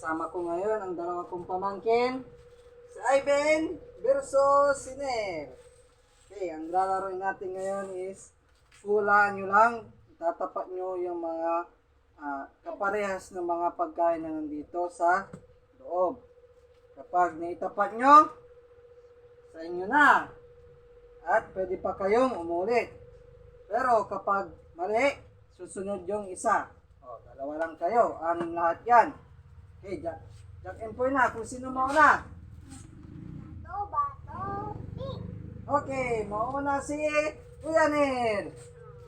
Kasama ko ngayon ang dalawa kong pamangkin, si Ivan versus si Nel. Okay, ang lalaroin natin ngayon is hulaan nyo lang, tatapat nyo yung mga kaparehas ng mga pagkain na nandito sa loob. Kapag naitapat nyo, sa inyo na. At pwede pa kayong umulit. Pero kapag mali, susunod yung isa. O, dalawa lang kayo. Anim lahat yan. Okay, Jack and Poy na. Kung sino mauna. Okay, mauna si Kuya Nel.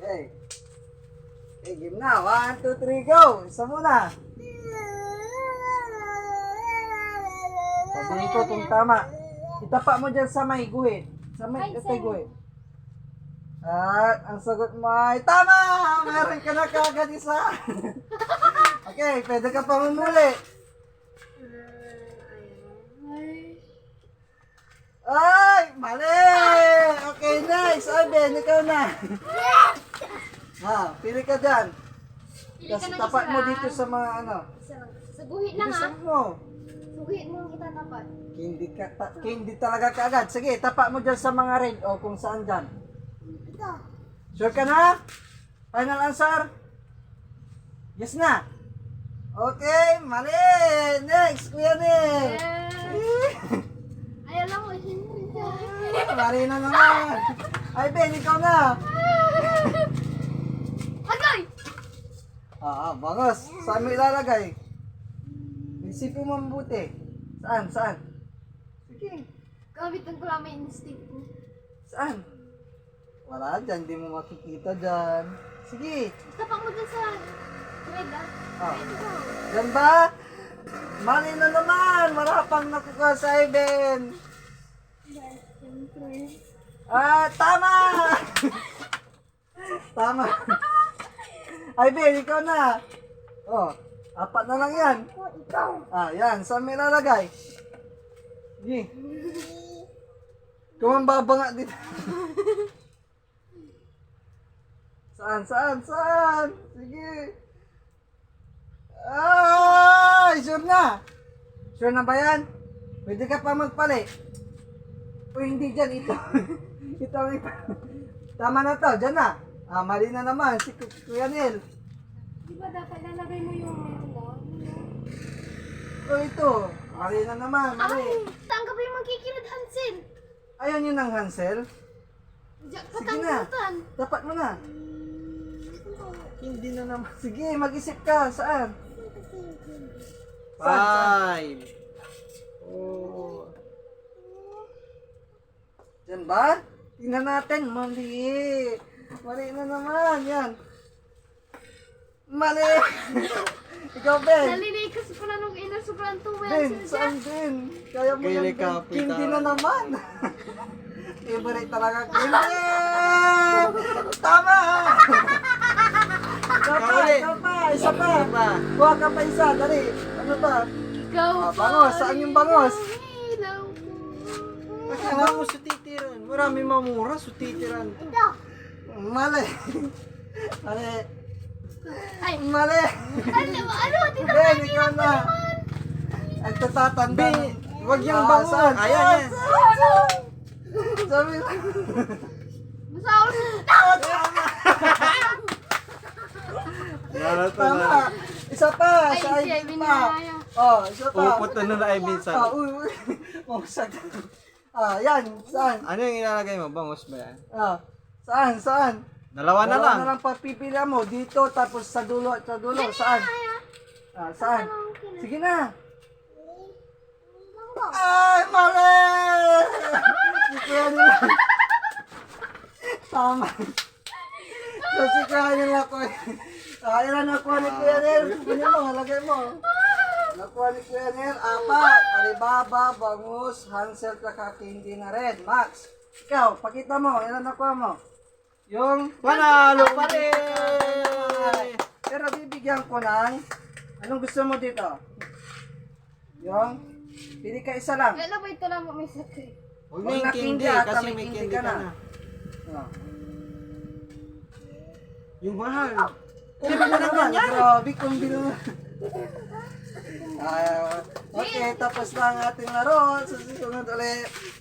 Okay. Okay, game na. 1, 2, 3, go. Isa muna. Sabihin ko kung tama. Itapa mo dyan sa may guhit. Sa may guhit. At ang sagot mo ay tama! Meron ka na kagad isa. Okay, pwede ka pa umuli. Ay! Mali! Okay, nice! Ivan, ikaw na. Pili ka dyan. Tapos tapat mo dito sa mga ano. Sa guhit lang Bilisan mo. Sa guhit mo itatapat. Hindi talaga kaagad. Sige, tapak mo dyan sa mga red o kung saan dyan. Ito. Sure ka na? Final answer? Yes na. Okay, mali. Next, Kuya Nel. Ayaw lang mo. Mali na naman. Ay, Ben, ikaw na. Agay! Bangos. Saan mo ilalagay? Isipin mo mabuti. Saan? Sige. Gamitin ko lang may instinct ko. Saan? Wala dyan, hindi mo makikita dyan. Sige. Tapak mo dun sa red Red go. Yan ba? Mali na naman. Wala pang nakuha sa Ivan. Yes, siyempre. Tama! Tama. Ivan, ikaw na. Oh, 4 na lang yan. Ikaw. Yan. Saan may lalagay? Sige. Kumambaba nga dito. Saan? Sige. Sure na. Sure na ba yan? Pwede ka pa magpali. O hindi dyan, ito. Ito ang iba. Tama na to, dyan na. Mali na naman, si Kuya Nel. Di ba dapat lalagay mo yung meron lang? Ito. Mali na naman, mali. Ay! Tanggap yung magkikilid Hansen. Ayaw nyo ng Hansel? Jack, Sige na. patanggutan. Dapat mo na. Hindi na naman. Sige, mag-isip ka. Saan? Saan? 5. Oh. Diyan ba? Tingnan natin. Mali. Mali na naman. Yan. Mali. Ikaw, Ben. Nalilikas ko na nung ina sobrang tuwel. Ben, saan Ben? Kaya mo yan, Ben. Hindi na naman. Favorite talaga. Hindi! Tama! Ikaw pa. Isa pa. Kuha ka pa isa. Dali. Ano ba? Ikaw pa. Bangos. Saan yung bangos? Ilaw ko. Kaya mo sa titiran. Marami mamura sa titiran. Ito. Mali. Mali. Ay. Mali. Ano? Dito Ben, ikaw na. Ang tatatanda. Wag yung bangon. Saan? Ayan. Sabi lang. Masaul. Tama. Isa pa. Ay, Sa si Ivan Ivan pa. na. Isa pa. Puput na ay minsan. Uy. Mausag. Yan. Saan? Ano yung ilalagay mo? Bangos ba yan? Saan? Dalawa na lang. Dalawa na lang papipila mo. Dito, tapos sa dulo. Saan? Saan? Sige na. Ay, mali! Si Kuya nila. Tama. So, si Kuya nila ko. Yan ang nakuha ni Kuya Nel. Kunin mo, halagay mo. Nakuha ni Kuya Nel, 4. Alibaba, Bangus, Hansel, Kakakindi na red. Max, ikaw, pakita mo. Yan ang nakuha mo. Yung Panalo pa rin! pero bibigyan ko ng anong gusto mo dito? Yung pili ka isa lang. Wala ba ito lang may sakit? Huwag Huwag na na yung candy, candy at kasi may may candy candy ka ka na. na. Oh. Yung mahal. Kung bilo naman, grabe kung bilo. Okay, tapos na ang ating laro. Susunod ulit.